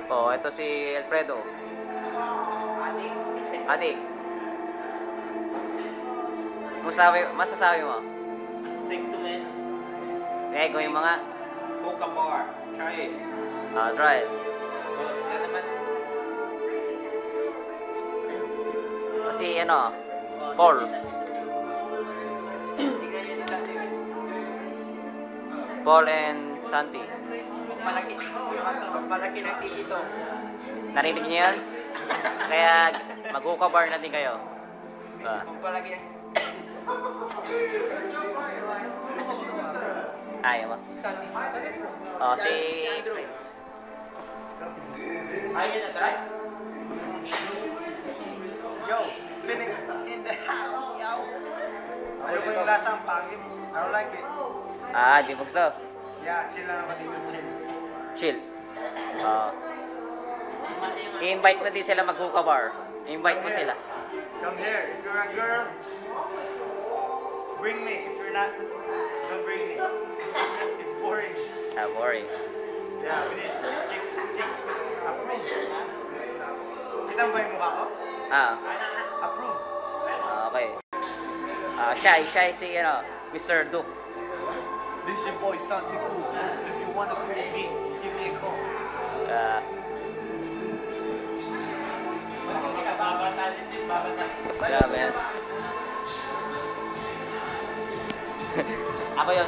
Oh, ito si Alfredo. Adik. Adik. Masasabi mo? Stick to me. Eh, kung yung mga... Hookah bar. Try it. Try it. Yan naman. Si ano, Paul. Tignan niya si Santi. Paul and Santi. Palaki ng TV to. Narinig niyo yan? Kaya mag-hookah bar na din kayo. Palaki ng... Ayaw mo. Santi. Oh, si Prince. Ayaw niya na try? Yo, Phoenix in the house, yo. Ayoko yung lasang pangit. I don't like it. Di mo gusto. Yeah, chill lang ako dito, chill. Chill. I-invite mo din sila mag-hookah bar. I-invite mo sila. Come here. If you're a girl, bring me. If you're not, don't bring me. It's boring. Boring. Yeah, we need chicks. Approve. Kita mo ba yung mukha ko? Approve. Okay. Shy si Mr. Duke. This your boy Santi Cool. If you wanna pull me, give me a call. Grabe yan. Ako yun.